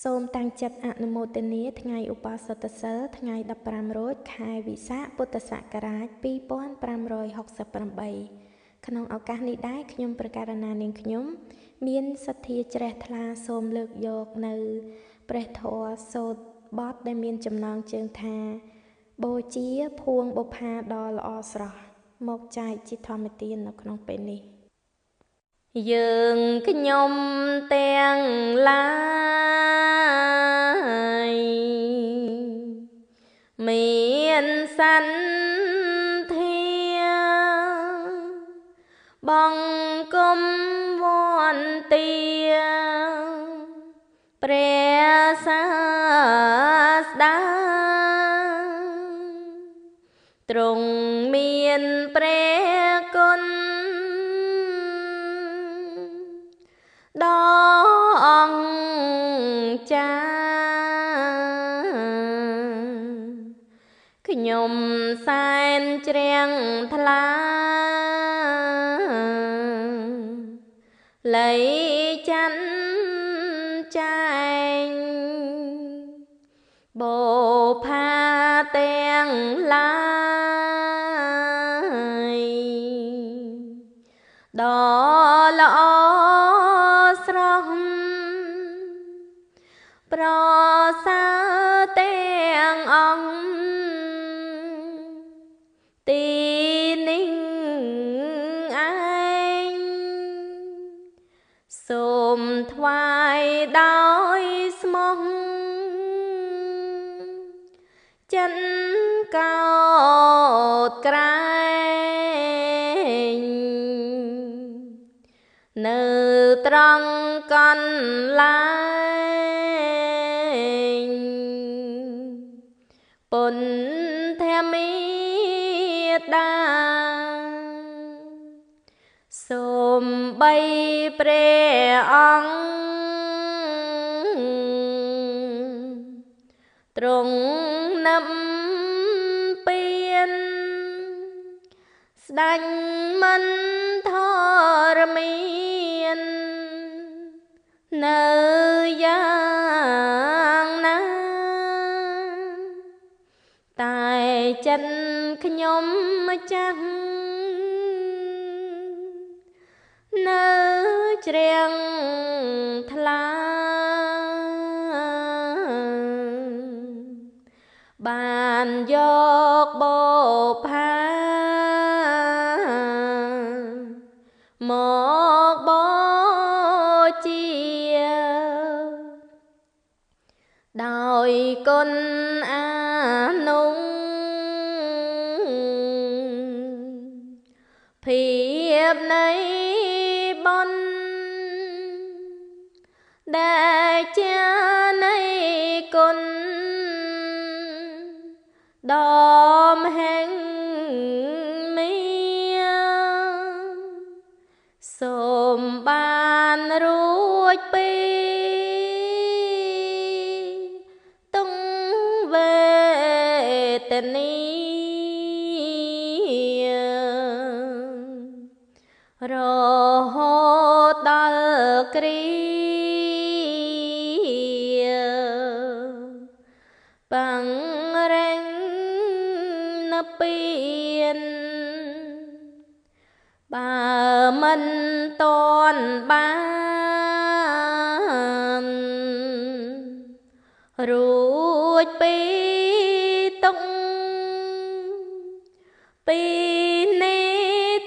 សូមតាំងចិត្តអនុមោទនាថ្ងៃឧបោសថសីលថ្ងៃ15រោចខែវិសាខពុទ្ធសករាជ2568ក្នុងឱកាសនេះដែរខ្ញុំប្រកាសណានាងខ្ញុំមានសទ្ធាជ្រះថ្លាសូមលើកយកនៅព្រះធម៌សូត្របទដែលមានចំណងជើងថាបូជាភួងបុប្ផាដ៏ល្អស្រស់មកចែកជាធម្មទាននៅក្នុងពេលនេះយើងខ្ញុំទាំងឡាយមានសន្ធាបង្គំវន្តាព្រះសាស្តាទ្រង់មានព្រះគុណដ៏អង្ចាខ្ញុំសែនជ្រាំងថ្លាលៃច័ន្ទចែងបូផាទាំងឡាយដ៏ល្អស្រស់ប្រសើរទាំងអង្គទីនេះឯងសូមថ្វាយដោយស្មោះចិនកោតក្រែងនៅត្រង់កន្លែងពុទ្ធមេតាសូមបីព្រះអង្គទ្រង់នឹមពៀនស្ដេចមិនធរមាននៅយ៉ាងណាតែចិនខ្ញុំម្ចាស់នៅជ្រាំងថ្លាបានយកបូផាមកបូជាដោយគុណអានុភាពនៃបុណ្យដែលជានៃគុណដ៏មហិមាសូមបានរួចពីទុក្ខវេទនារហូតដល់គ្រាបង្រិញនិព្វានបើមិនតាន់បានរួចពីទុក្ខពីនេះ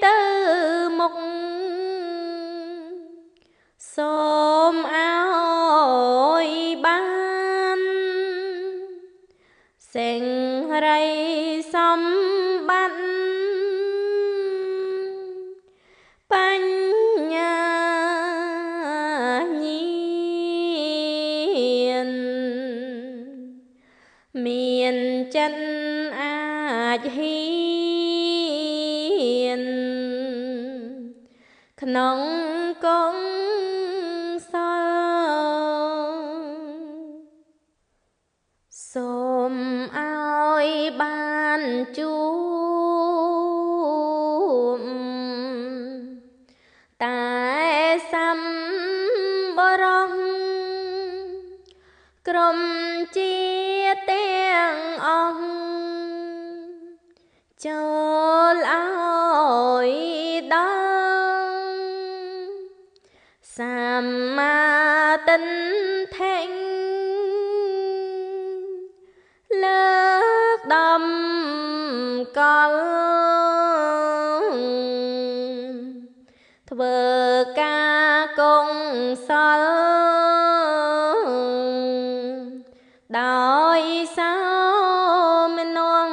ទៅមុខសូមឲ្យបានសេងរីសម្បត្តិបញ្ញាញាណមានចិត្តអាចហ៊ានក្នុងកងសលសូមឲ្យបានជួបតែសម្បរោះ ក្រុមជាទាំងអស់ចូលឲ្យដល់សម្មាទិដ្ឋិលើកដំកល់ធ្វើការកុងសលដោយសោមនង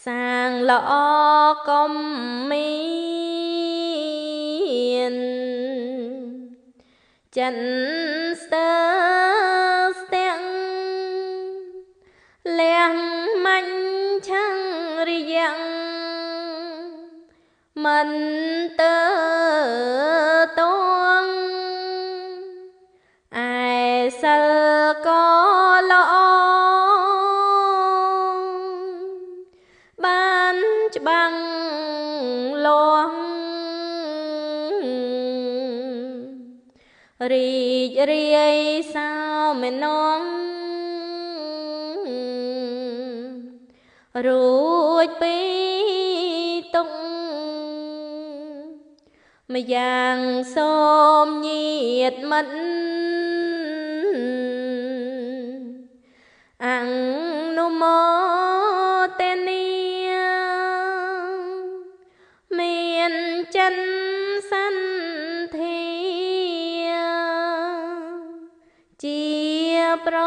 សាងល្អកុំមានចិនស្ទើស្ទាំងលះមាញ់ឆាំងរិយ៉ាងមិនទៅតងឯសិលក៏ល្អបានច្បាំងលាស់រីករាយសោមនងរួចពីទុកម្យ៉ាងសូមញាតិមិត្តអនុមោទនាមានចិនសន្ធាជាប្រ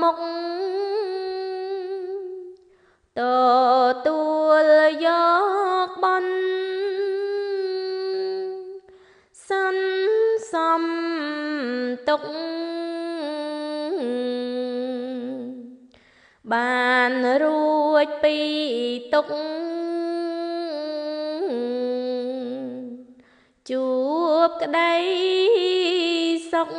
មុខទទួលយកបន់សន្សំទុកបានរួចពីទុកជួបក្តីសុខ